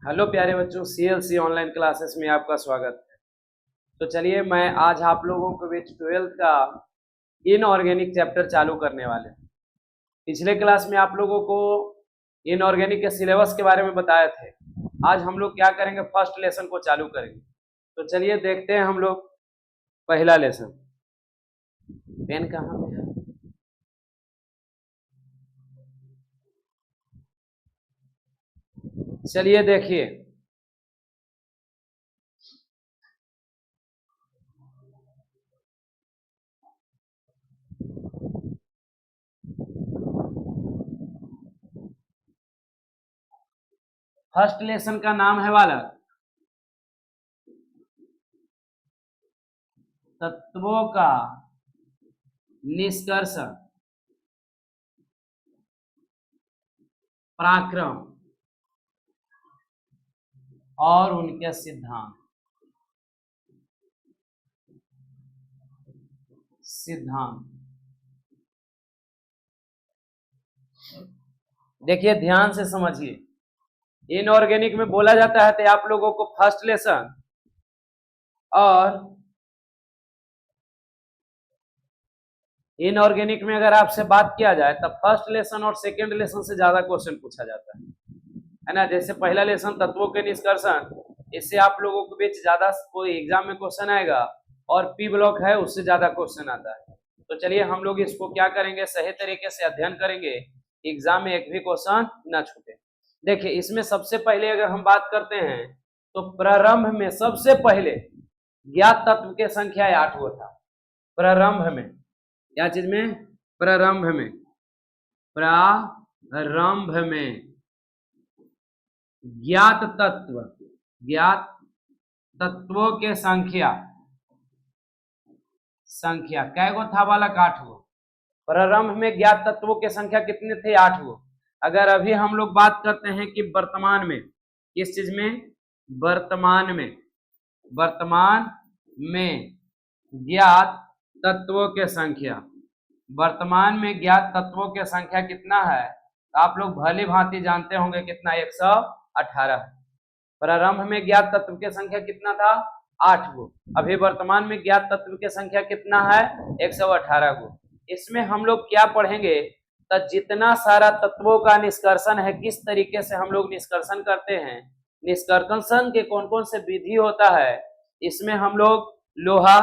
Hello प्यारे बच्चों, CLC online classes में आपका स्वागत है। तो चलिए मैं आज आप लोगों के बीच 12th का इनऑर्गेनिक चैप्टर चालू करने वाले हैं। पिछले क्लास में आप लोगों को इनऑर्गेनिक के सिलेबस के बारे में बताए थे। आज हम लोग क्या करेंगे, फर्स्ट लेसन को चालू करेंगे। तो चलिए देखते हैं हम लोग पहला लेसन। पेन कहाँ पे है? चलिए देखिए, फर्स्ट लेसन का नाम है वाला तत्वों का निष्कर्षण, पराक्रम और उनके सिद्धांत। देखिए ध्यान से समझिए। इनऑर्गेनिक में बोला जाता है तो आप लोगों को फर्स्ट लेसन और इनऑर्गेनिक में अगर आपसे बात किया जाए तब फर्स्ट लेसन और सेकेंड लेसन से ज्यादा क्वेश्चन पूछा जाता है ना। जैसे पहला लेसन तत्वों के निष्कर्षण, इससे आप लोगों के बीच ज्यादा कोई एग्जाम में क्वेश्चन आएगा, और पी ब्लॉक है उससे ज्यादा क्वेश्चन आता है। तो चलिए हम लोग इसको क्या करेंगे, सही तरीके से अध्ययन करेंगे, एग्जाम में एक भी क्वेश्चन न छूटे। देखिए इसमें सबसे पहले अगर हम बात करते हैं तो प्रारंभ में सबसे पहले ज्ञात तत्व की संख्या 8 था। प्रारंभ में क्या चीज में? प्रारंभ में ज्ञात तत्वों के संख्या कै गो था बालक? 8 गो। प्रारंभ में ज्ञात तत्वों की संख्या कितने थे? 8 गो। अगर अभी हम लोग बात करते हैं कि वर्तमान में, किस चीज में? वर्तमान में ज्ञात तत्वों की संख्या, वर्तमान में ज्ञात तत्वों की संख्या कितना है? तो आप लोग भली भांति जानते होंगे कितना? 118। प्रारंभ में ज्ञात तत्व की संख्या कितना था? 8 गो। अभी वर्तमान में ज्ञात तत्व की संख्या कितना है? 118 गो। इसमें हम लोग क्या पढ़ेंगे, तो जितना सारा तत्वों का निष्कर्षण है, किस तरीके से हम लोग निष्कर्षण करते हैं, निष्कर्षण के कौन कौन से विधि होता है, इसमें हम लोग लोहा,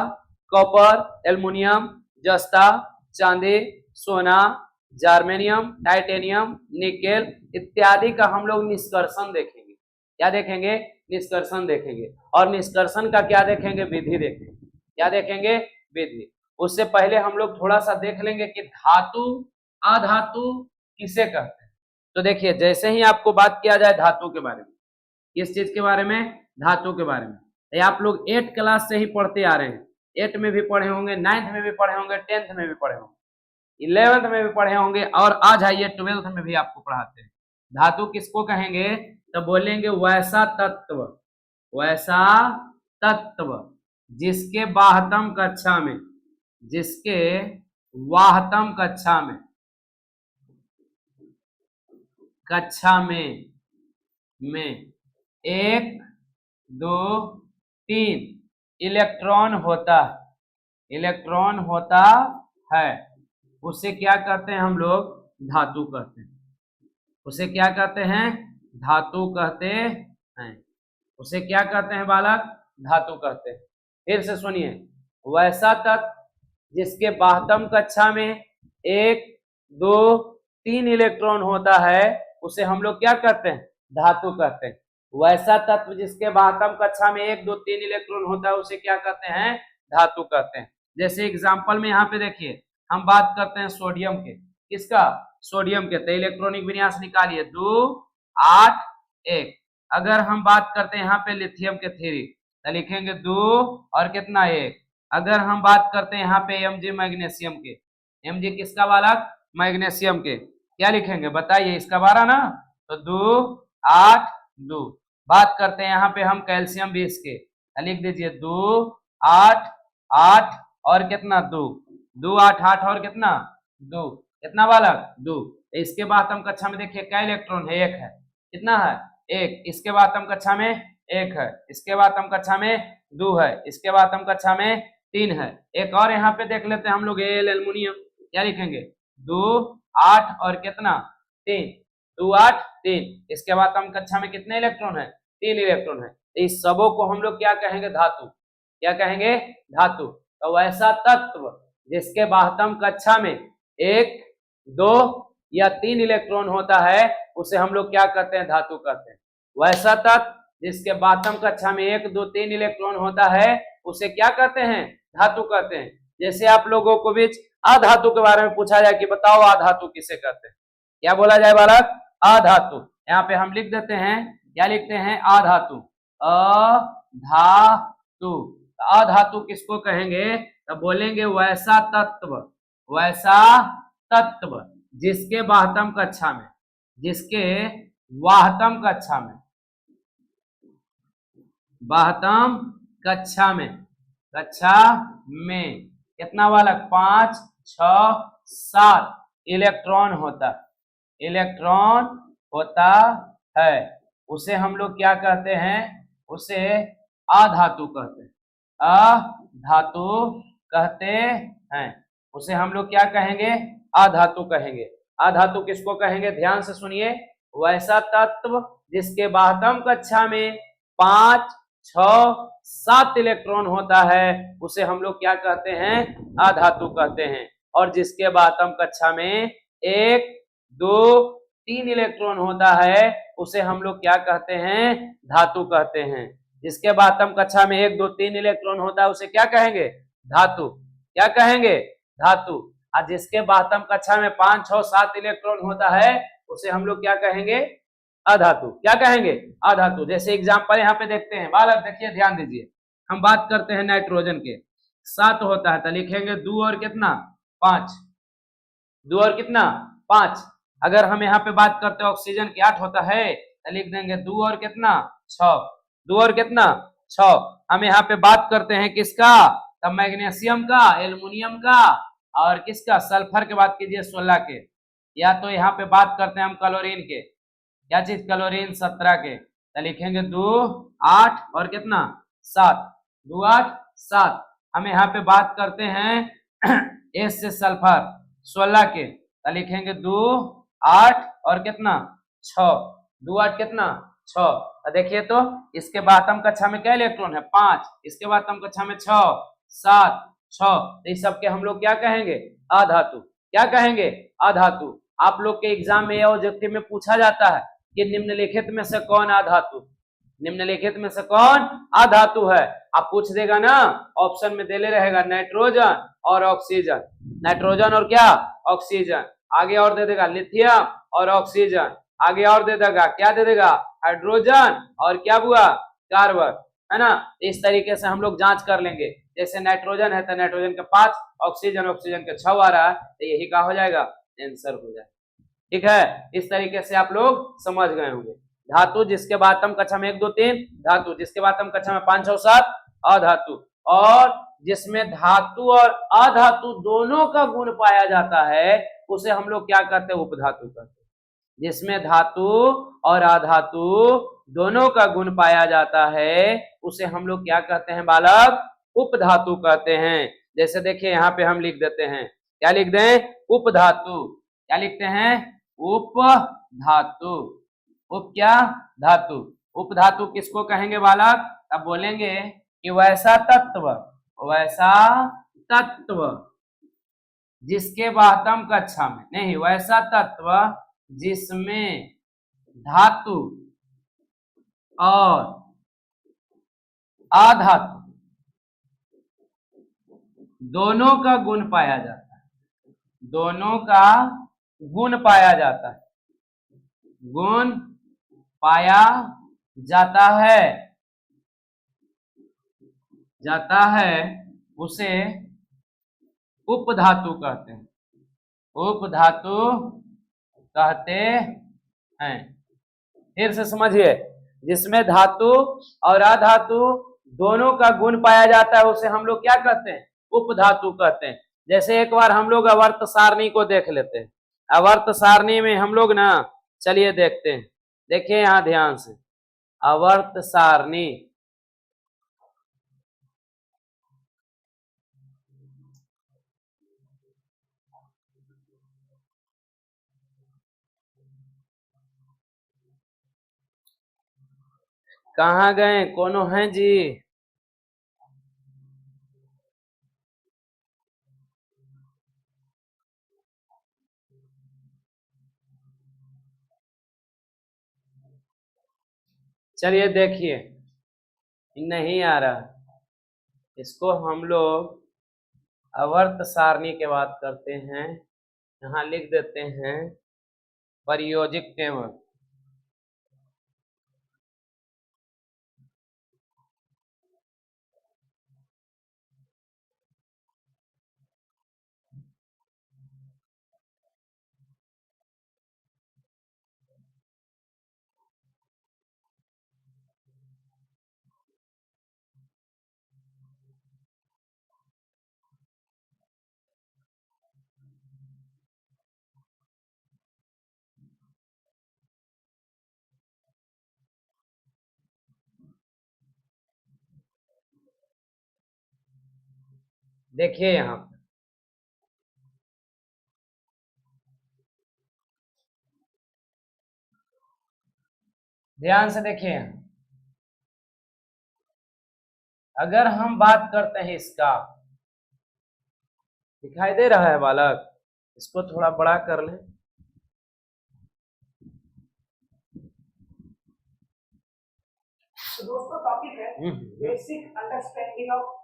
कॉपर, एल्युमिनियम, जस्ता, चांदी, सोना, जर्मेनियम, टाइटेनियम, निकेल इत्यादि का हम लोग निष्कर्षण देखेंगे। क्या देखेंगे? निष्कर्षण देखेंगे। और निष्कर्षण का क्या देखेंगे? विधि देखेंगे। क्या देखेंगे? विधि। उससे पहले हम लोग थोड़ा सा देख लेंगे कि धातु अधातु किसे कहते हैं। तो देखिए जैसे ही आपको बात किया जाए धातु के बारे में, किस चीज के बारे में? धातु के बारे में। ये आप लोग 8 क्लास से ही पढ़ते आ रहे हैं। 8 में भी पढ़े होंगे, 9th में भी पढ़े होंगे, 10th में भी पढ़े होंगे, 11th में भी पढ़े होंगे, और आज आइए 12th में भी आपको पढ़ाते हैं। धातु किसको कहेंगे? तो बोलेंगे वैसा तत्व जिसके वाहतम कक्षा में 1 2 3 इलेक्ट्रॉन होता है, उसे क्या कहते हैं हम लोग? धातु कहते हैं। उसे क्या कहते हैं? धातु कहते हैं। उसे क्या कहते हैं बालक? धातु कहते हैं। फिर से सुनिए, वैसा तत्व जिसके वाहतम कक्षा में 1 2 3 इलेक्ट्रॉन होता है, उसे हम लोग क्या कहते हैं? धातु कहते हैं। वैसा तत्व जिसके वाहतम कक्षा में 1 2 3 इलेक्ट्रॉन होता है, उसे क्या कहते हैं? धातु कहते हैं। जैसे एग्जाम्पल में यहाँ पे देखिए, हम बात करते हैं सोडियम के। किसका? सोडियम के। तो इलेक्ट्रॉनिक विन्यास निकालिए, 2 8 1। अगर हम बात करते हैं यहाँ पे लिथियम के थ्री, तो लिखेंगे 2 और कितना? 1। अगर हम बात करते हैं यहाँ पे Mg मैग्नीशियम के, Mg किसका बालक? मैग्नीशियम के, क्या लिखेंगे बताइए? इसका 12 ना, तो 2 8 2। बात करते हैं यहाँ पे हम कैल्शियम 20 के, लिख दीजिए 2 8 8 और कितना? 2 2 8 8 और कितना? 2। कितना बालक? 2। इसके बाद हम कक्षा में देखिए क्या इलेक्ट्रॉन है? 1 है। कितना है? एक, इसके बाद हम कक्षा में एक है, इसके बाद हम कक्षा में दो है, इसके बाद हम कक्षा में तीन है। एक और यहाँ पे देख लेते हैं हम लोग, एल्युमिनियम, क्या लिखेंगे 2 8 और कितना 3, 2 8 3। इसके बाद हम कक्षा में कितने इलेक्ट्रॉन है 3 इलेक्ट्रॉन है। इस सबों को हम लोग क्या कहेंगे धातु, क्या कहेंगे धातु। तो वैसा तत्व जिसके बाह्यतम कक्षा में 1 2 या 3 इलेक्ट्रॉन होता है उसे हम लोग क्या कहते हैं धातु कहते हैं। वैसा तत्व जिसके बाह्यतम कक्षा में 1 2 3 इलेक्ट्रॉन होता है उसे क्या कहते हैं धातु कहते हैं। जैसे आप लोगों को बीच अधातु के बारे में पूछा जाए कि बताओ अधातु किसे कहते हैं, क्या बोला जाए बालक अधातु। यहाँ पे हम लिख देते हैं, क्या लिखते हैं अधातु, अधातु। अधातु किसको कहेंगे तो बोलेंगे वैसा तत्व, वैसा तत्व जिसके बाह्यतम कक्षा में, जिसके वाह्यतम कक्षा में, बाह्यतम कक्षा में, कक्षा में कितना बालक 5 6 7 इलेक्ट्रॉन होता, इलेक्ट्रॉन होता है, उसे हम लोग क्या कहते हैं, उसे अधातु कहते हैं, अधातु कहते हैं। उसे हम लोग क्या कहेंगे अधातु कहेंगे। अधातु किसको कहेंगे ध्यान से सुनिए, वैसा तत्व जिसके बाह्यतम कक्षा में 5 6 7 इलेक्ट्रॉन होता है उसे हम लोग क्या कहते हैं अधातु कहते हैं। और जिसके बाह्यतम कक्षा में 1 2 3 इलेक्ट्रॉन होता है उसे हम लोग क्या कहते हैं धातु कहते हैं। जिसके बाह्यतम कक्षा में 1 2 3 इलेक्ट्रॉन होता है उसे क्या कहेंगे धातु, क्या कहेंगे धातु। और जिसके बाह्यतम कक्षा में 5 6 7 इलेक्ट्रॉन होता है उसे हम लोग क्या कहेंगे अधातु, क्या कहेंगे अधातु। जैसे एग्जांपल यहाँ पे देखते हैं बालक, देखिए ध्यान दीजिए, हम बात करते हैं नाइट्रोजन के, 7 होता है तो लिखेंगे 2 और कितना 5, 2 और कितना 5। अगर हम यहाँ पे बात करते हैं ऑक्सीजन की 8 होता है तो लिख देंगे 2 और कितना 6, 2 और कितना 6। हम यहाँ पे बात करते हैं किसका तो मैग्नीशियम का, एल्युमिनियम का और किसका सल्फर के बात कीजिए 16 के। या तो यहाँ पे बात करते हैं हम क्लोरीन के, क्या चीज क्लोरीन 17 के, तो लिखेंगे 2 8 और कितना 7, 2 8 7। हम यहाँ पे बात करते हैं एस से सल्फर 16 के, तो लिखेंगे 2 8 और कितना 6, 2 8 कितना 6। तो देखिए तो इसके बाह्यतम कक्षा में क्या इलेक्ट्रॉन है 5, इसके बाह्यतम कक्षा में 6 7 6। तो इस सबके हम लोग क्या कहेंगे अधातु, क्या कहेंगे अधातु। आप लोग के एग्जाम में ऑब्जेक्टिव में पूछा जाता है कि निम्नलिखित में से कौन अधातु, निम्नलिखित में से कौन अधातु है। आप पूछ देगा ना ऑप्शन में देले रहेगा नाइट्रोजन और ऑक्सीजन, नाइट्रोजन और क्या ऑक्सीजन, आगे और दे देगा लिथियम और ऑक्सीजन, आगे और दे देगा क्या दे देगा हाइड्रोजन और क्या हुआ कार्बन, है ना। इस तरीके से हम लोग जांच कर लेंगे। जैसे नाइट्रोजन है तो नाइट्रोजन के 5, ऑक्सीजन ऑक्सीजन के 6 आ रहा है तो यही क्या हो जाएगा आंसर हो जाएगा। ठीक है, इस तरीके से आप लोग समझ गए होंगे। धातु जिसके बाह्यतम कक्षा में 1 2 3 धातु, जिसके बाह्यतम कक्षा में 5 6 7 अधातु, और जिसमें धातु और अधातु दोनों का गुण पाया जाता है उसे हम लोग क्या कहते हैं उपधातु कहते हैं। जिसमें धातु और अधातु दोनों का गुण पाया जाता है उसे हम लोग क्या कहते हैं बालक उपधातु कहते हैं। जैसे देखिए यहाँ पे हम लिख देते हैं, क्या लिख दें उपधातु, क्या लिखते हैं उपधातु, उप क्या धातु। उपधातु किसको कहेंगे बालक, अब बोलेंगे कि वैसा तत्व, वैसा तत्व जिसके बाह्यतम कक्षा में, नहीं वैसा तत्व जिसमें धातु और अधातु दोनों का गुण पाया जाता है, दोनों का गुण पाया जाता है, गुण पाया जाता है, उसे उपधातु कहते हैं, उपधातु कहते हैं। फिर से समझिए, जिसमें धातु और अधातु दोनों का गुण पाया जाता है उसे हम लोग क्या कहते हैं उपधातु कहते हैं। जैसे एक बार हम लोग आवर्त सारणी को देख लेते हैं। आवर्त सारणी में हम लोग ना चलिए देखते हैं, देखिए यहां ध्यान से, आवर्त सारणी। कहाँ गए, कोनो हैं जी? चलिए देखिए, नहीं आ रहा, इसको हम लोग आवर्त सारणी के बात करते हैं। यहाँ लिख देते हैं परियोजिक टेबल। देखिए यहाँ ध्यान से देखिए, अगर हम बात करते हैं इसका, दिखाई दे रहा है बालक? इसको थोड़ा बड़ा कर लें। तो दोस्तों टॉपिक है basic understanding of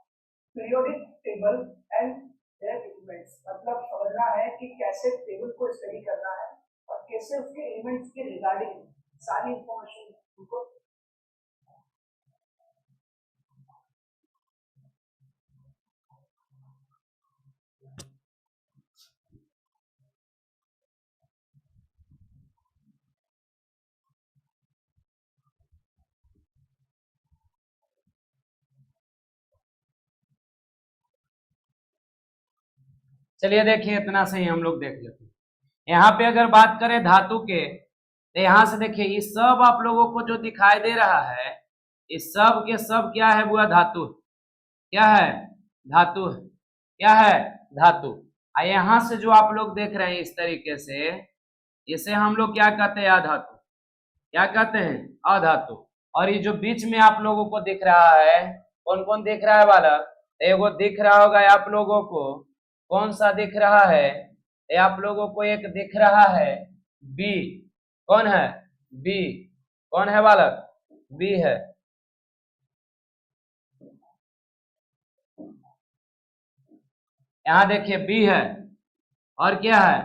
periodic table and their elements. मतलब समझना है कि कैसे टेबल को स्टडी करना है और कैसे उसके एलिमेंट्स के रिगार्डिंग सारी इंफॉर्मेशन उनको। चलिए देखिए, इतना सही हम लोग देख लेते हैं। यहाँ पे अगर बात करें धातु के, तो यहाँ से देखिए ये सब आप लोगों को जो दिखाई दे रहा है, ये सब के सब क्या है बुआ? धातु। क्या है? धातु। क्या है? धातु। यहाँ से जो आप लोग देख रहे हैं इस तरीके से, इसे हम लोग क्या कहते हैं? अधातु। क्या कहते हैं? अधातु। और ये जो बीच में आप लोगों को दिख रहा है, कौन कौन दिख रहा है बालक? एगो दिख रहा होगा आप लोगों को, कौन सा दिख रहा है? ये आप लोगों को एक दिख रहा है बी। कौन है? बी। कौन है बालक? बी है। यहां देखिए बी है, और क्या है?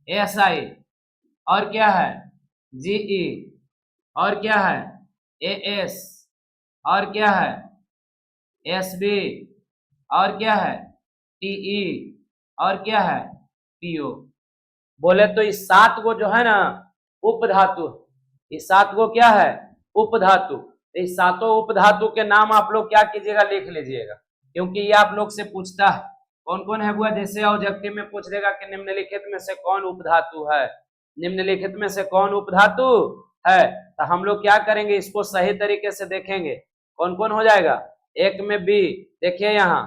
एस आई, और क्या है? जीई, और क्या है? ए एस, और क्या है? एस बी, और क्या है? टीई, और क्या है? पीओ। बोले तो इस 7 को जो है ना उपधातु, इस 7 को क्या है? उपधातु। इस 7 उपधातु के नाम आप लोग क्या कीजिएगा? लिख लीजिएगा, क्योंकि ये आप लोग से पूछता है कौन कौन है बुआ। जैसे ऑब्जेक्टिव में पूछ देगा कि निम्नलिखित में से कौन उपधातु है, निम्नलिखित में से कौन उपधातु है, तो हम लोग क्या करेंगे? इसको सही तरीके से देखेंगे कौन कौन हो जाएगा। एक में बी, देखिए यहाँ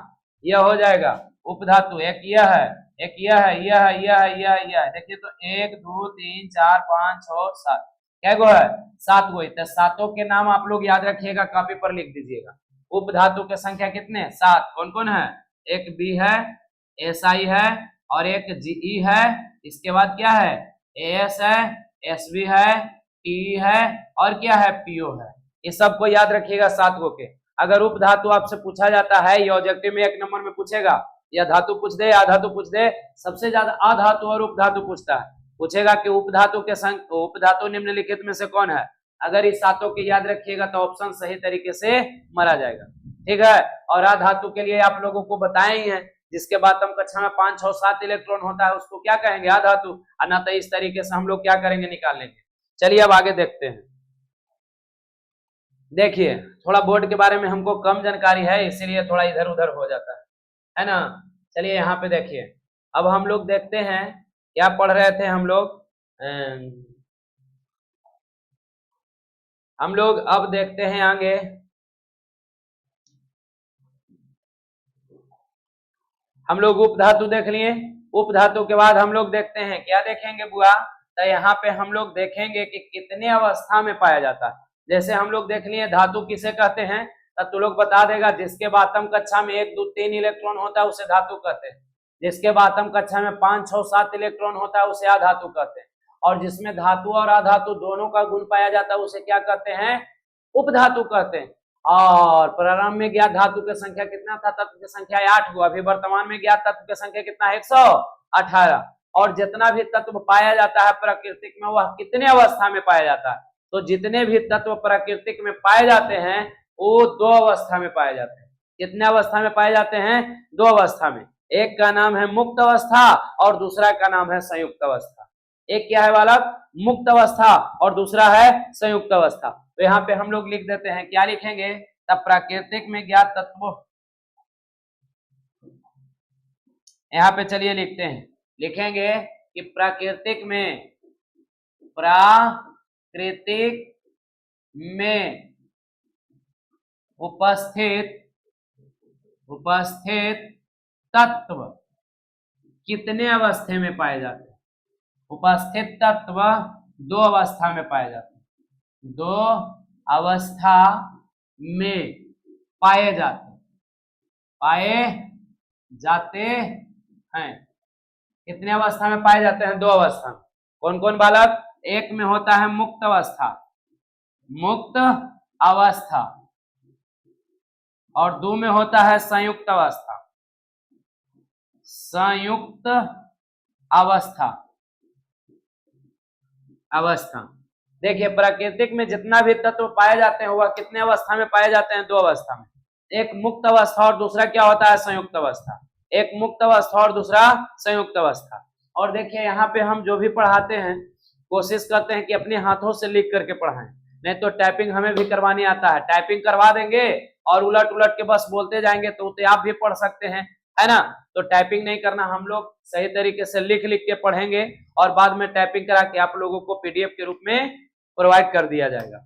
यह हो जाएगा उपधातु। एक यह है, एक यह है, यह है, यह है, यह है, यह है। देखिए तो 1 2 3 4 5 6 7, क्या गो है? 7 गो। तो 7 के नाम आप लोग याद रखिएगा, कॉपी पर लिख दीजिएगा। उपधातु के संख्या कितने? 7। कौन कौन है? एक बी है, एस आई है, और एक जीई है। इसके बाद क्या है? एस है, एस बी है, टी है, और क्या है? पीओ है। ये सबको याद रखिएगा 7 गो के। अगर उपधातु आपसे पूछा जाता है, ये ऑब्जेक्टिव में 1 नंबर में पूछेगा, या धातु पूछ दे, आधातु पूछ दे, सबसे ज्यादा आधातु और उपधातु पूछता है। पूछेगा कि उपधातु के उपधातु निम्नलिखित में से कौन है। अगर इस 7 के याद रखिएगा तो ऑप्शन सही तरीके से मारा जाएगा। ठीक है। और आधातु के लिए आप लोगों को बताए ही है, जिसके बाद हम कक्षा में 5 6 7 इलेक्ट्रॉन होता है, उसको क्या कहेंगे? आधातु। ना तो इस तरीके से हम लोग क्या करेंगे? निकाल लेंगे। चलिए अब आगे देखते हैं। देखिए थोड़ा बोर्ड के बारे में हमको कम जानकारी है, इसीलिए थोड़ा इधर उधर हो जाता है ना। चलिए यहाँ पे देखिए, अब हम लोग देखते हैं क्या पढ़ रहे थे हम लोग। हम लोग अब देखते हैं आगे। हम लोग उपधातु देख लिए। उपधातु के बाद हम लोग देखते हैं, क्या देखेंगे बुआ? तो यहाँ पे हम लोग देखेंगे कि कितने अवस्था में पाया जाता है। जैसे हम लोग देख लिए धातु किसे कहते हैं, तब तू लोग बता देगा। जिसके बातम कक्षा में 1 2 3 इलेक्ट्रॉन होता है उसे धातु कहते हैं। जिसके बातम कक्षा में 5 6 7 इलेक्ट्रॉन होता है उसे अधातु कहते हैं। और जिसमें धातु और अधातु दोनों का गुण पाया जाता है उसे क्या कहते हैं? उपधातु कहते हैं। और प्रारंभ में ज्ञात धातु की संख्या कितना था? तत्व की संख्या 8 हुआ। अभी वर्तमान में ज्ञात तत्व की संख्या कितना है? 118। और जितना भी तत्व पाया जाता है प्राकृतिक में वह कितने अवस्था में पाया जाता है? तो जितने भी तत्व प्राकृतिक में पाए जाते हैं वो 2 अवस्था में पाए जाते हैं। कितने अवस्था में पाए जाते हैं? 2 अवस्था में। एक का नाम है मुक्त अवस्था और दूसरा का नाम है संयुक्त अवस्था। एक क्या है बालक? मुक्त अवस्था और दूसरा है संयुक्त अवस्था। तो यहाँ पे हम लोग लिख देते हैं, क्या लिखेंगे? तब प्राकृतिक में ज्ञात तत्वों, यहाँ पे चलिए लिखते हैं, लिखेंगे कि प्राकृतिक में उपस्थित तत्व कितने अवस्था में पाए जाते हैं? उपस्थित तत्व 2 अवस्था में पाए जाते हैं। 2 अवस्था में पाए जाते हैं। कितने अवस्था में पाए जाते हैं? 2 अवस्था में। कौन कौन बालक? एक में होता है मुक्त अवस्था और 2 में होता है संयुक्त अवस्था। देखिए प्राकृतिक में जितना भी तत्व पाए जाते हैं वह कितने अवस्था में पाए जाते हैं? 2 अवस्था में। एक मुक्त अवस्था और दूसरा क्या होता है? संयुक्त अवस्था। एक मुक्त अवस्था और दूसरा संयुक्त अवस्था। और देखिए यहाँ पे हम जो भी पढ़ाते हैं कोशिश करते हैं कि अपने हाथों से लिख करके पढ़ाएं, नहीं तो टाइपिंग हमें भी करवानी आता है। टाइपिंग करवा देंगे और उलट उलट के बस बोलते जाएंगे तो आप भी पढ़ सकते हैं, है ना? तो टाइपिंग नहीं करना, हम लोग सही तरीके से लिख लिख के पढ़ेंगे और बाद में टाइपिंग करा के आप लोगों को पीडीएफ के रूप में प्रोवाइड कर दिया जाएगा,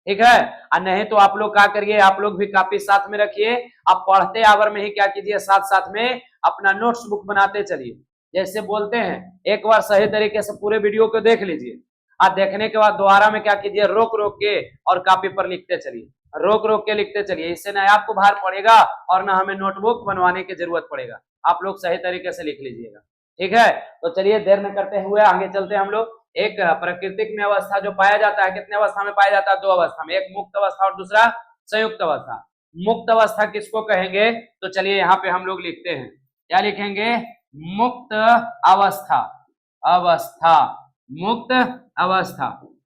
ठीक है? और नहीं तो आप लोग क्या करिए, आप लोग भी कापी साथ में रखिए। आप पढ़ते आवर में ही क्या कीजिए, साथ साथ में अपना नोट्स बुक बनाते चलिए। जैसे बोलते हैं एक बार सही तरीके से पूरे वीडियो को देख लीजिए और देखने के बाद दोबारा में क्या कीजिए, रोक रोक के और कॉपी पर लिखते चलिए, रोक रोक के लिखते चलिए। इससे ना आपको भार पड़ेगा और ना हमें नोटबुक बनवाने की जरूरत पड़ेगा। आप लोग सही तरीके से लिख लीजिएगा, ठीक है? तो चलिए देर न करते हुए आगे चलते हैं हम लोग। एक प्राकृतिक में अवस्था जो पाया जाता है कितने अवस्था में पाया जाता है? 2 अवस्था में। एक मुक्त अवस्था और दूसरा संयुक्त अवस्था। मुक्त अवस्था किसको कहेंगे? तो चलिए यहाँ पे हम लोग लिखते हैं, क्या लिखेंगे? मुक्त अवस्था।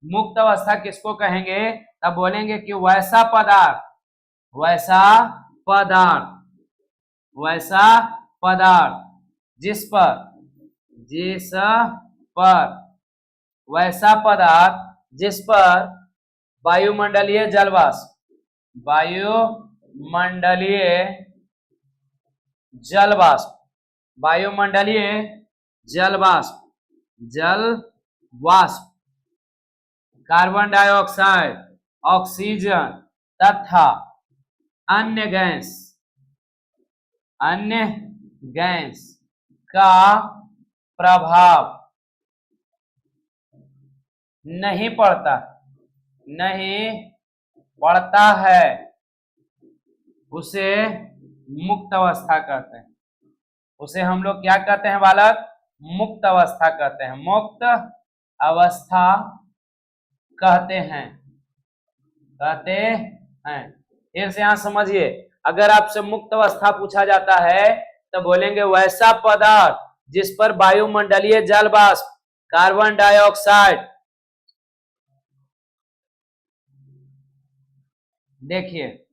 मुक्त अवस्था किसको कहेंगे? तब बोलेंगे कि वैसा पदार्थ जिस पर वायुमंडलीय जलवाष्प, कार्बन डाइऑक्साइड, ऑक्सीजन तथा अन्य गैस का प्रभाव नहीं पड़ता है उसे मुक्त अवस्था कहते हैं। उसे हम लोग क्या कहते हैं बालक? मुक्त अवस्था कहते हैं। मुक्त अवस्था कहते हैं। फिर से यहां समझिए, अगर आपसे मुक्त अवस्था पूछा जाता है तो बोलेंगे वैसा पदार्थ जिस पर वायुमंडलीय जल वाष्प, कार्बन डाइऑक्साइड, देखिए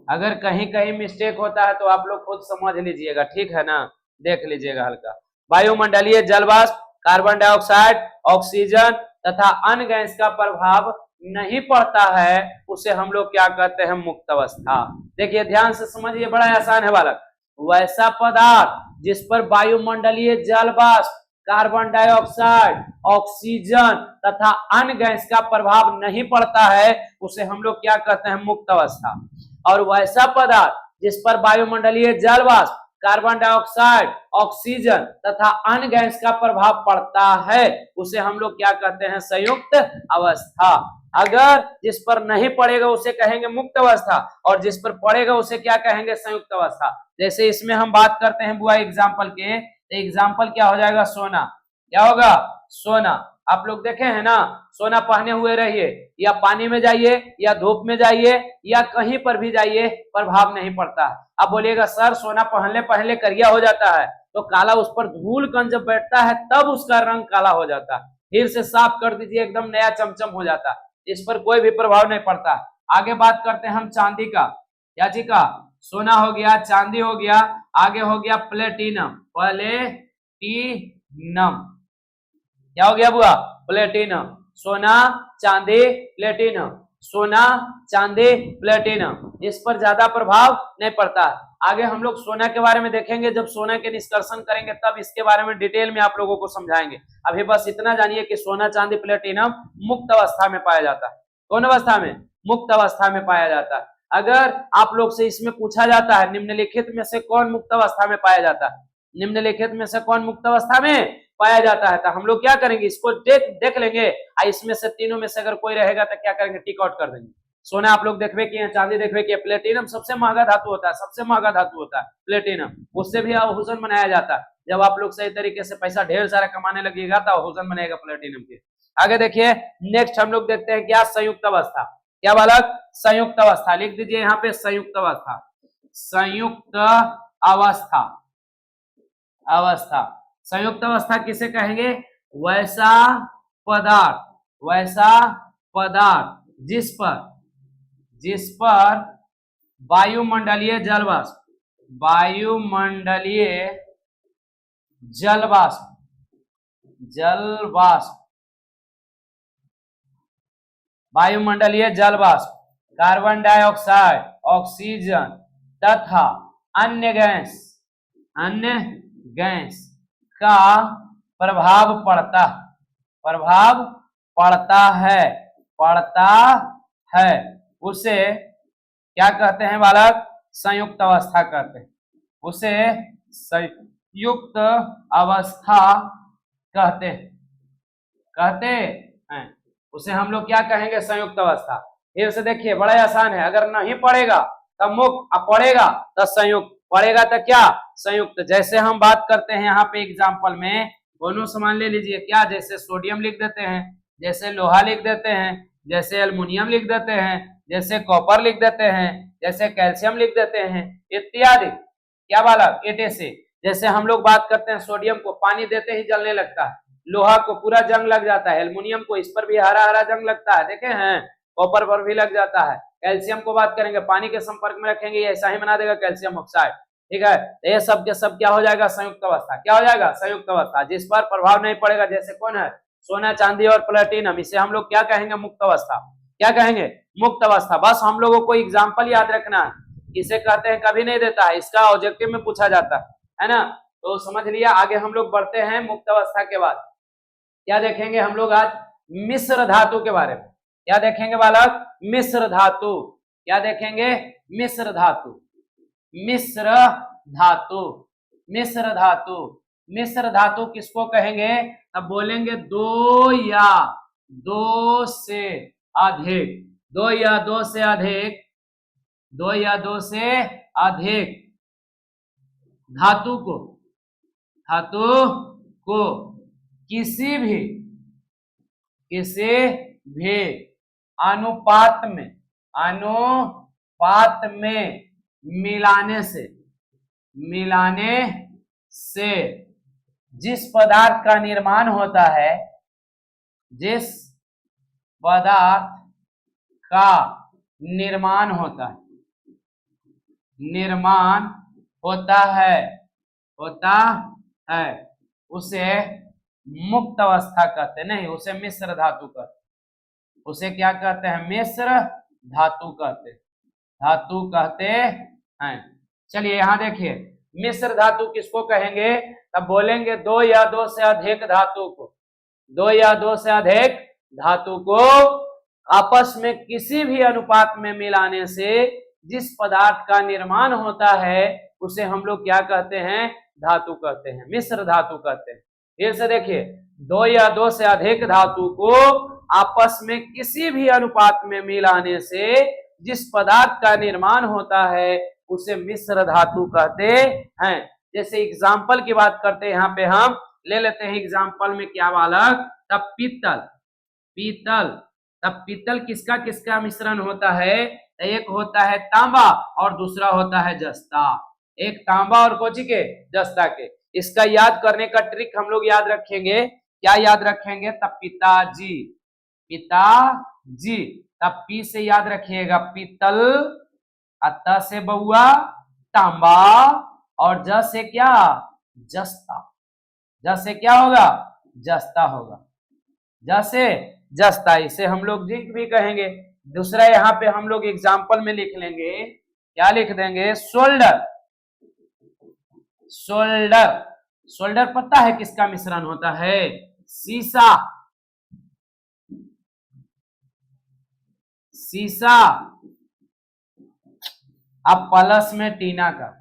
अगर कहीं कहीं मिस्टेक होता है तो आप लोग खुद समझ लीजिएगा, ठीक है ना? देख लीजिएगा हल्का। वायुमंडलीय जल वाष्प, कार्बन डाइऑक्साइड, ऑक्सीजन तथा अन्य गैस का प्रभाव नहीं पड़ता है उसे हम लोग क्या कहते हैं? मुक्त अवस्था। देखिए ध्यान से समझिए, बड़ा आसान है बालक। वैसा पदार्थ जिस पर वायुमंडलीय जल वाष्प, कार्बन डाइऑक्साइड, ऑक्सीजन तथा अन्य गैस का प्रभाव नहीं पड़ता है उसे हम लोग क्या कहते हैं, मुक्त अवस्था। और वैसा पदार्थ जिस पर वायुमंडलीय जल वाष्प, कार्बन डाइऑक्साइड, ऑक्सीजन तथा अन्य गैस का प्रभाव पड़ता है उसे हम लोग क्या कहते हैं, संयुक्त अवस्था। अगर जिस पर नहीं पड़ेगा उसे कहेंगे मुक्त अवस्था, और जिस पर पड़ेगा उसे क्या कहेंगे, संयुक्त अवस्था। जैसे इसमें हम बात करते हैं बुआ एग्जाम्पल के, तो एग्जाम्पल क्या हो जाएगा, सोना। क्या होगा, सोना। आप लोग देखे हैं ना, सोना पहने हुए रहिए, या पानी में जाइए या धूप में जाइए या कहीं पर भी जाइए, प्रभाव नहीं पड़ता। अब बोलिएगा सर सोना पहनले पहले करिया हो जाता है, तो काला उस पर धूल कण जब बैठता है तब उसका रंग काला हो जाता है। फिर से साफ कर दीजिए, एकदम नया चमचम हो जाता है, इस पर कोई भी प्रभाव नहीं पड़ता। आगे बात करते हैं हम चांदी का, क्या जी का, सोना हो गया, चांदी हो गया, आगे हो गया प्लेटिनम। प्लेटिनम क्या हो गया बुआ, प्लेटिनम। सोना चांदी प्लेटिनम, सोना चांदी प्लेटिनम, इस पर ज्यादा प्रभाव नहीं पड़ता। आगे हम लोग सोना के बारे में देखेंगे, जब सोना के निष्कर्षण करेंगे तब इसके बारे में डिटेल में आप लोगों को समझाएंगे। अभी बस इतना जानिए कि सोना चांदी प्लेटिनम मुक्त अवस्था में पाया जाता है। कौन अवस्था में, मुक्त अवस्था में पाया जाता है। अगर आप लोग से इसमें पूछा जाता है निम्नलिखित में से कौन मुक्त अवस्था में पाया जाता है, निम्नलिखित में से कौन मुक्त अवस्था में पाया जाता है, तो हम लोग क्या करेंगे, इसको देख लेंगे, इसमें से तीनों में से अगर कोई रहेगा तो क्या करेंगे, टिक आउट कर देंगे। सोना आप लोग देखबे किए, चांदी देखबे किए, प्लेटिनम सबसे महंगा धातु होता है, सबसे महंगा धातु होता है प्लेटिनम, उससे भी आभूषण बनाया जाता है। जब आप लोग सही तरीके से पैसा ढेर सारा कमाने लगेगा तो आभूषण बनेगा प्लेटिनम के। आगे देखिए, नेक्स्ट हम लोग देखते हैं क्या, संयुक्त अवस्था। क्या बालक, संयुक्त अवस्था, लिख दीजिए यहाँ पे संयुक्त अवस्था। संयुक्त अवस्था, अवस्था, संयुक्त अवस्था किसे कहेंगे, वैसा पदार्थ, वैसा पदार्थ जिस पर वायुमंडलीय जल वाष्प, वायुमंडलीय जल वाष्प, जल वाष्प, वायुमंडलीय जल वाष्प, कार्बन डाइऑक्साइड, ऑक्सीजन तथा अन्य गैस का प्रभाव पड़ता है, उसे क्या कहते हैं बालक, संयुक्त अवस्था कहते हैं, उसे संयुक्त अवस्था कहते हैं, उसे हम लोग क्या कहेंगे, संयुक्त अवस्था। फिर से देखिए, बड़ा आसान है, अगर नहीं पड़ेगा तब मुक्त, अब पड़ेगा तो संयुक्त, पड़ेगा तो क्या, संयुक्त। जैसे हम बात करते हैं यहाँ पे एग्जाम्पल में, दोनों सामान ले लीजिए, क्या, जैसे सोडियम लिख देते हैं, जैसे लोहा लिख देते हैं, जैसे एल्युमिनियम लिख देते हैं, जैसे कॉपर लिख देते हैं, जैसे कैल्शियम लिख देते हैं इत्यादि। क्या बालक, एटे से, जैसे हम लोग बात करते हैं सोडियम को पानी देते ही जलने लगता है, लोहा को पूरा जंग लग जाता है, एल्युमिनियम को इस पर भी हरा हरा जंग लगता है, देखे हैं, कॉपर पर भी लग जाता है। कैल्शियम को बात करेंगे, पानी के संपर्क में रखेंगे ऐसा ही बना देगा कैल्शियम ऑक्साइड, ठीक है। ये सब के सब क्या हो जाएगा, संयुक्त अवस्था। क्या हो जाएगा, संयुक्त अवस्था, जिस पर प्रभाव नहीं पड़ेगा, जैसे कौन है, सोना चांदी और प्लेटिनम, इसे हम लोग क्या कहेंगे, मुक्त अवस्था। क्या कहेंगे, मुक्त अवस्था। बस हम लोगों को एग्जाम्पल याद रखना है, किसे कहते हैं कभी नहीं देता है, इसका ऑब्जेक्टिव में पूछा जाता है ना, तो समझ लिया। आगे हम लोग बढ़ते हैं, मुक्त अवस्था के बाद क्या देखेंगे हम लोग आज, मिश्र धातु के बारे में। क्या देखेंगे बालक, मिश्र धातु। क्या देखेंगे, मिश्र धातु, मिश्र धातु, मिश्र धातु। मिश्र धातु किसको कहेंगे, अब बोलेंगे दो या दो से अधिक, दो या दो से अधिक, दो या दो से अधिक धातु को किसी भी अनुपात में मिलाने से जिस पदार्थ का निर्माण होता है, जिस पदार्थ का निर्माण होता है उसे मुक्त अवस्था कहते हैं, नहीं उसे मिश्र धातु कहते हैं। उसे क्या कहते हैं, मिश्र धातु कहते हैं, धातु कहते हैं। चलिए यहां देखिए, मिश्र धातु किसको कहेंगे? तब बोलेंगे दो या दो से अधिक धातु को, दो या दो से अधिक धातु को आपस में किसी भी अनुपात में मिलाने से जिस पदार्थ का निर्माण होता है उसे हम लोग क्या कहते हैं? धातु कहते हैं, मिश्र धातु कहते हैं। फिर से देखिए, दो या दो से अधिक धातु को आपस में किसी भी अनुपात में मिलाने से जिस पदार्थ का निर्माण होता है उसे मिश्र धातु कहते हैं। जैसे एग्जाम्पल की बात करते हैं, यहाँ पे हम ले लेते हैं एग्जाम्पल में क्या बालक? तब पीतल, पीतल, तब पीतल किसका किसका मिश्रण होता है? एक होता है तांबा और दूसरा होता है जस्ता। एक तांबा और कोची के? जस्ता के। इसका याद करने का ट्रिक हम लोग याद रखेंगे, क्या याद रखेंगे? तब पिताजी, पिताजी, तब पी से याद रखिएगा पीतल, अत से बउआ तांबा और ज से क्या? जस्ता। ज से क्या होगा? जस्ता होगा, ज से जस्ता, इसे हम लोग जिंक भी कहेंगे। दूसरा यहाँ पे हम लोग एग्जाम्पल में लिख लेंगे, क्या लिख देंगे? शोल्डर, शोल्डर, शोल्डर पता है किसका मिश्रण होता है? सीसा, सीसा, अब प्लस में टीना का,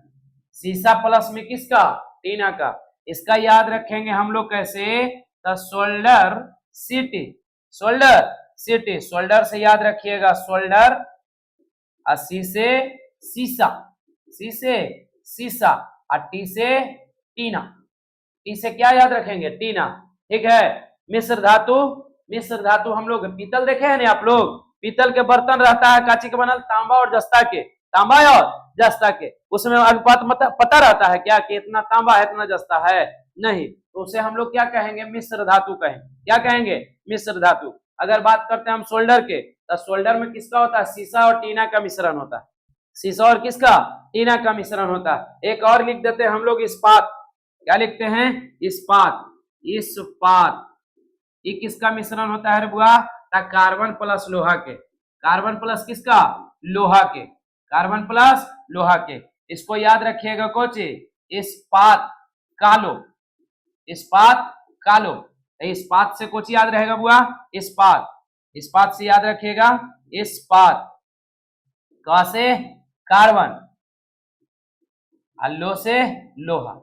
सीसा प्लस में किसका? टीना का। इसका याद रखेंगे हम लोग कैसे? तो shoulder city, shoulder city, shoulder से याद रखिएगा शोल्डर, और सी से सीसा, सी से सीसा, और टी से टीना, टी से क्या याद रखेंगे? टीना। ठीक है। मिश्र धातु, मिश्र धातु हम लोग पीतल देखे हैं ना आप लोग? पीतल के बर्तन रहता है कांची के बनल, तांबा और जस्ता के, तांबा और जस्ता के। उसमें अनुपात पता रहता है क्या कि इतना तांबा है इतना जस्ता है? नहीं, तो उसे हम लोग क्या कहेंगे? मिश्र धातु कहेंगे। क्या कहेंगे? मिश्र धातु। अगर बात करते हैं हम शोल्डर के, तो शोल्डर में किसका होता है? सीसा और टीना का मिश्रण होता है, सीसा और किसका? टीना का मिश्रण होता है। एक और लिख देते हैं हम लोग इस्पात, क्या लिखते हैं? इस्पात, इस्पात, ये किसका मिश्रण होता है रे बुआ? कार्बन प्लस लोहा के, कार्बन प्लस किसका? लोहा के, कार्बन प्लस लोहा के। इसको याद रखिएगा कोची? इस्पात कालो, इस्पात कालो। इस्पात से कोची याद रहेगा बुआ? इस्पात, इस्पात से याद रखिएगा इस्पात, का से कार्बन, लो से लोहा,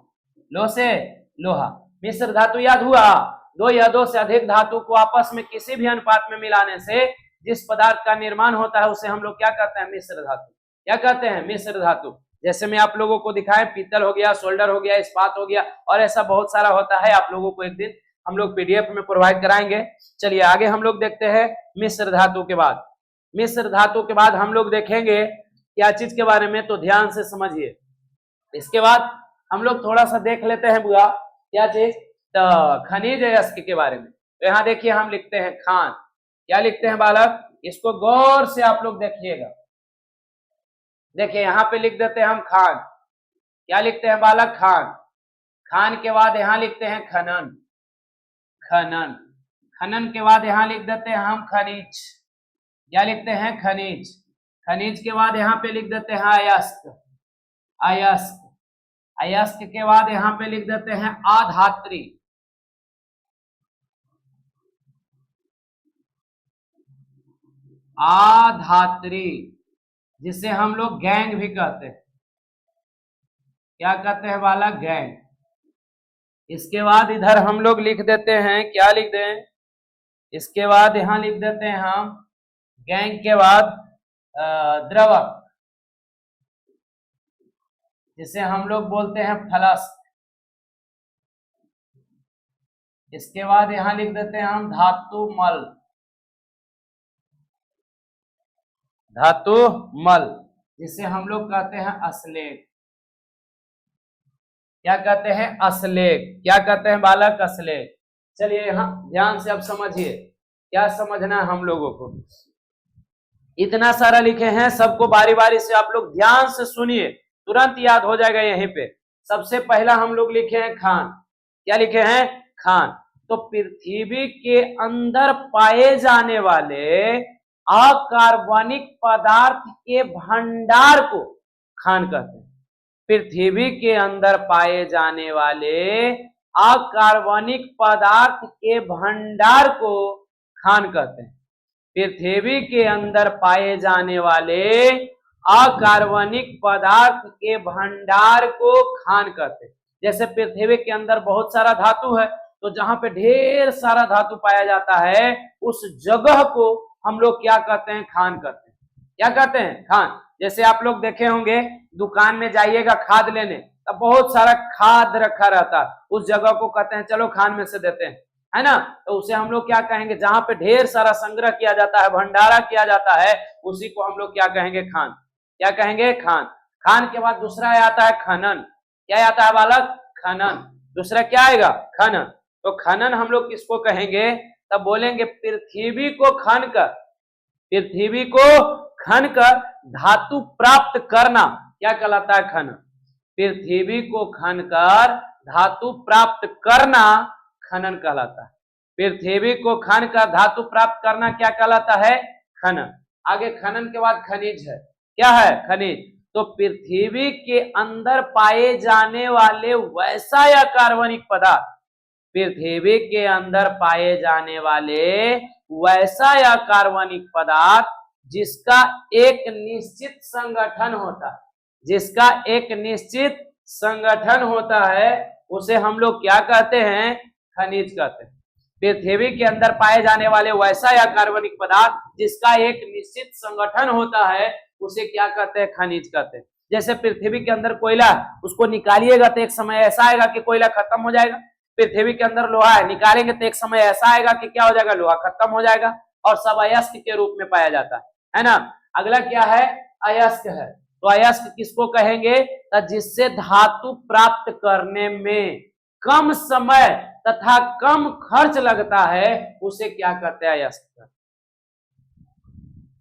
लो से लोहा। मिश्र धातु याद हुआ? दो या दो से अधिक धातु को आपस में किसी भी अनुपात में मिलाने से जिस पदार्थ का निर्माण होता है उसे हम लोग क्या कहते हैं? मिश्र धातु। क्या कहते हैं? मिश्र धातु। जैसे मैं आप लोगों को दिखाएं, पीतल हो गया, शोल्डर हो गया, इस्पात हो गया, और ऐसा बहुत सारा होता है। आप लोगों को एक दिन हम लोग पीडीएफ में प्रोवाइड कराएंगे। चलिए आगे हम लोग देखते हैं मिश्र धातु के बाद। मिश्र धातु के बाद हम लोग देखेंगे क्या चीज के बारे में, तो ध्यान से समझिए। इसके बाद हम लोग थोड़ा सा देख लेते हैं बुआ, क्या चीज? तो खनिज अयस्क के बारे में। तो यहाँ देखिए हम लिखते हैं खान, क्या लिखते हैं बालक? इसको गौर से आप लोग देखिएगा। देखिए यहाँ पे लिख देते हैं हम खान, क्या लिखते हैं बालक? खान। खान के बाद यहाँ लिखते हैं खनन, खनन। खनन के बाद यहाँ लिख देते हैं हम खनिज, क्या लिखते हैं? खनिज। खनिज के बाद यहाँ पे लिख देते हैं अयस्क, अयस्क। अयस्क के बाद यहाँ पे लिख देते हैं अधात्री, अधात्री, जिसे हम लोग गैंग भी कहते हैं। क्या कहते हैं बालक? गैंग। इसके बाद इधर हम लोग लिख देते हैं, क्या लिख दें? इसके बाद यहां लिख देते हैं हम गैंग के बाद द्रवक, जिसे हम लोग बोलते हैं फलस्क। इसके बाद यहां लिख देते हैं हम धातु मल, धातु मल, जिसे हम लोग कहते हैं अश्लेष। क्या कहते हैं? अश्लेष। क्या कहते हैं बालक? अश्लेष। चलिए यहाँ ध्यान से अब समझिए, क्या समझना है हम लोगों को। इतना सारा लिखे हैं, सबको बारी बारी से आप लोग ध्यान से सुनिए, तुरंत याद हो जाएगा यहीं पे। सबसे पहला हम लोग लिखे हैं खान, क्या लिखे हैं? खान। तो पृथ्वी के अंदर पाए जाने वाले अकार्बनिक पदार्थ के भंडार को खान कहते हैं। पृथ्वी के अंदर पाए जाने वाले अकार्बनिक पदार्थ के भंडार को खान कहते हैं। पृथ्वी के अंदर पाए जाने वाले अकार्बनिक पदार्थ के भंडार को खान कहते हैं। जैसे पृथ्वी के अंदर बहुत सारा धातु है, तो जहां पे ढेर सारा धातु पाया जाता है उस जगह को हम लोग क्या कहते हैं? खान कहते हैं। क्या कहते हैं? खान। जैसे आप लोग देखे होंगे दुकान में जाइएगा खाद लेने, तब बहुत सारा खाद रखा रहता है, उस जगह को कहते हैं चलो खान में से देते हैं, है ना। तो उसे हम लोग क्या कहेंगे? जहां पे ढेर सारा संग्रह किया जाता है, भंडारा किया जाता है, उसी को हम लोग क्या कहेंगे? खान। क्या कहेंगे? खान। खान के बाद दूसरा आता है खनन। क्या आता है बालक? खनन। दूसरा क्या आएगा? खनन। तो खनन हम लोग किसको कहेंगे? तब बोलेंगे पृथ्वी को खन कर, पृथ्वी को खन कर धातु प्राप्त करना क्या कहलाता है? खनन। पृथ्वी को खन कर धातु प्राप्त करना खनन कहलाता है। पृथ्वी को खन कर धातु प्राप्त करना क्या कहलाता है? खनन। आगे खनन के बाद खनिज है। क्या है? खनिज। तो पृथ्वी के अंदर पाए जाने वाले वैसा या कार्बनिक पदार्थ, पृथ्वी के अंदर पाए जाने वाले वैसा या कार्बनिक पदार्थ जिसका एक निश्चित संगठन होता है, जिसका एक निश्चित संगठन होता है, उसे हम लोग क्या कहते हैं? खनिज कहते हैं। पृथ्वी के अंदर पाए जाने वाले वैसा या कार्बनिक पदार्थ जिसका एक निश्चित संगठन होता है, उसे क्या कहते हैं? खनिज कहते हैं। जैसे पृथ्वी के अंदर कोयला है, उसको निकालिएगा तो एक समय ऐसा आएगा कि कोयला खत्म हो जाएगा। पृथ्वी के अंदर लोहा है, निकालेंगे तो एक समय ऐसा आएगा कि क्या हो जाएगा? लोहा खत्म हो जाएगा और सब अयस्क के रूप में पाया जाता है ना। अगला क्या है? अयस्क है। तो अयस्क किसको कहेंगे? जिससे धातु प्राप्त करने में कम समय तथा कम खर्च लगता है, उसे क्या कहते हैं? अयस्क।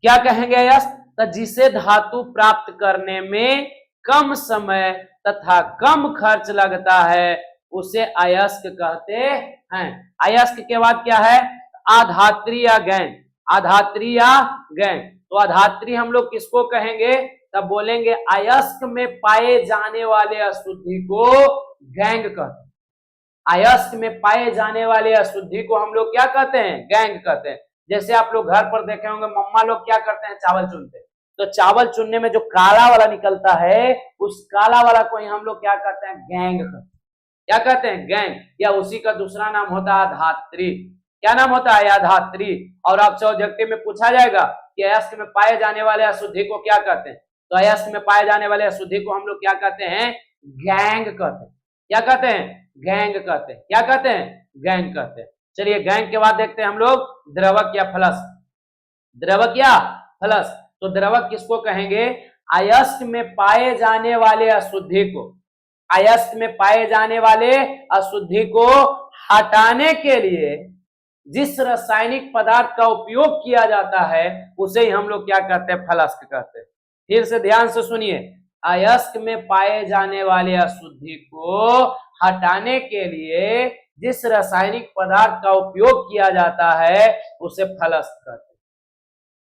क्या कहेंगे? अयस्क। जिसे धातु प्राप्त करने में कम समय तथा कम खर्च लगता है, उसे अयस्क कहते हैं। अयस्क के बाद क्या है? आधात्री या गैंग। आधात्री या गैंग। तो आधात्री हम लोग किसको कहेंगे? तब बोलेंगे अयस्क में पाए जाने वाले अशुद्धि को गैंग कहते हैं। अयस्क में पाए जाने वाले अशुद्धि को हम लोग क्या कहते हैं? गैंग कहते हैं। जैसे आप लोग घर पर देखे होंगे मम्मा लोग क्या करते हैं? चावल चुनते हैं, तो चावल चुनने में जो काला वाला निकलता है, उस काला वाला को ही हम लोग क्या कहते हैं? गैंग कहते हैं। क्या कहते हैं? गैंग। या उसी का दूसरा नाम होता है धात्री। क्या नाम होता है? धात्री। और आपसे ऑब्जेक्टिव में पूछा जाएगा कि अयस्क में पाए जाने वाले अशुद्धि को क्या कहते हैं, तो अयस्क में पाए जाने वाले अशुद्धि को हम लोग क्या कहते हैं? गैंग कहते हैं। क्या कहते हैं? गैंग कहते हैं। क्या कहते हैं? गैंग कहते हैं। चलिए गैंग के बाद देखते हैं हम लोग द्रवक या फलस। द्रवक या फलस। तो द्रवक किसको कहेंगे? अयस्क में पाए जाने वाले अशुद्धि को, अयस्क में पाए जाने वाले अशुद्धि को हटाने के लिए जिस रासायनिक पदार्थ का उपयोग किया जाता है, उसे ही हम लोग क्या कहते हैं? फलस्क कहते हैं। फिर से ध्यान से सुनिए, अयस्क में पाए जाने वाले अशुद्धि को हटाने के लिए जिस रासायनिक पदार्थ का उपयोग किया जाता है, उसे फलस्क कहते हैं।